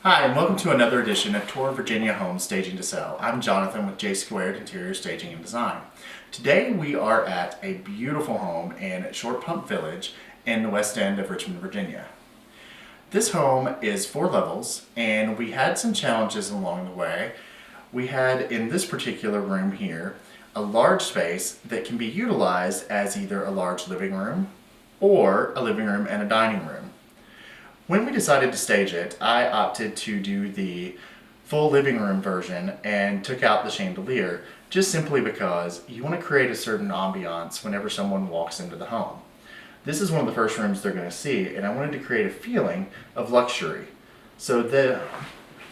Hi, and welcome to another edition of Tour Virginia Homes Staging to Sell. I'm Jonathan with JSquared Interior Staging and Design. Today we are at a beautiful home in Short Pump Village in the west end of Richmond, Virginia. This home is 4 levels, and we had some challenges along the way. We had, in this particular room here, a large space that can be utilized as either a large living room or a living room and a dining room. When we decided to stage it, I opted to do the full living room version and took out the chandelier, just simply because you want to create a certain ambiance whenever someone walks into the home. This is one of the first rooms they're going to see, and I wanted to create a feeling of luxury so the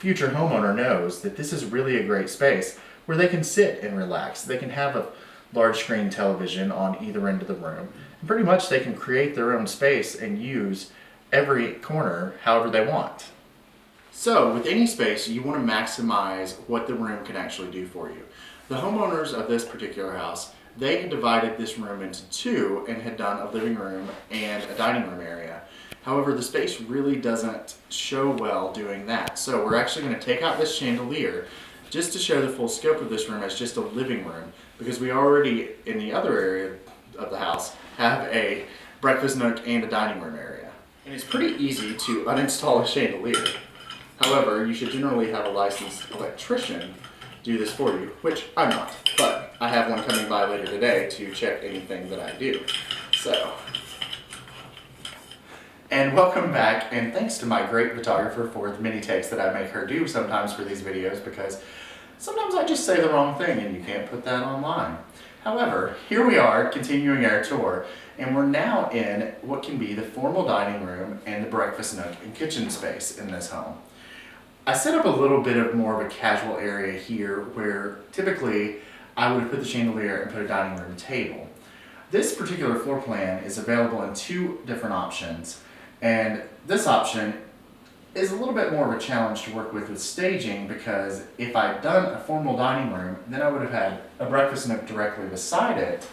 future homeowner knows that this is really a great space where they can sit and relax. They can have a large screen television on either end of the room, and pretty much they can create their own space and use every corner however they want. So with any space, you want to maximize what the room can actually do for you. The homeowners of this particular house, they had divided this room into 2 and had done a living room and a dining room area. However, the space really doesn't show well doing that. So we're actually going to take out this chandelier just to show the full scope of this room as just a living room, because we already, in the other area of the house, have a breakfast nook and a dining room area. And it's pretty easy to uninstall a chandelier. However, you should generally have a licensed electrician do this for you, which I'm not, but I have one coming by later today to check anything that I do. And welcome back, and thanks to my great photographer for the mini takes that I make her do sometimes for these videos, because sometimes I just say the wrong thing and you can't put that online. However, here we are continuing our tour, and we're now in what can be the formal dining room and the breakfast nook and kitchen space in this home. I set up a little bit of more of a casual area here where typically I would have put the chandelier and put a dining room table. This particular floor plan is available in 2 different options, and this option is a little bit more of a challenge to work with staging, because if I'd done a formal dining room, then I would have had a breakfast nook directly beside it,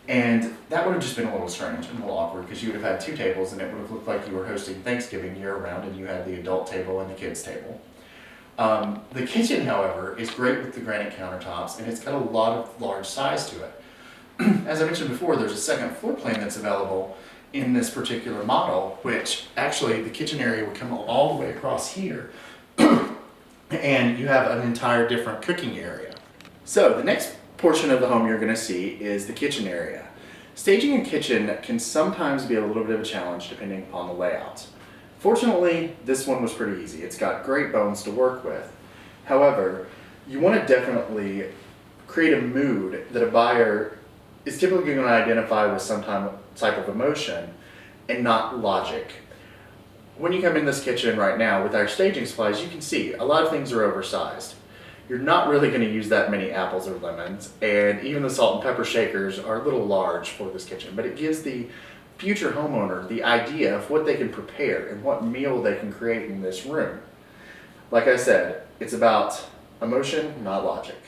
and that would have just been a little strange and a little awkward, because you would have had 2 tables and it would have looked like you were hosting Thanksgiving year round and you had the adult table and the kids table. The kitchen, however, is great with the granite countertops, and it's got a lot of large size to it. As I mentioned before, there's a second floor plan that's available in this particular model, which actually the kitchen area would come all the way across here and you have an entire different cooking area. So the next portion of the home you're going to see is the kitchen area. Staging a kitchen can sometimes be a little bit of a challenge depending upon the layout. Fortunately, this one was pretty easy. It's got great bones to work with. However, you want to definitely create a mood that a buyer is typically going to identify with some type of emotion and not logic. When you come in this kitchen right now with our staging supplies, you can see a lot of things are oversized. You're not really going to use that many apples or lemons, and even the salt and pepper shakers are a little large for this kitchen, but it gives the future homeowner the idea of what they can prepare and what meal they can create in this room. Like I said, it's about emotion, not logic.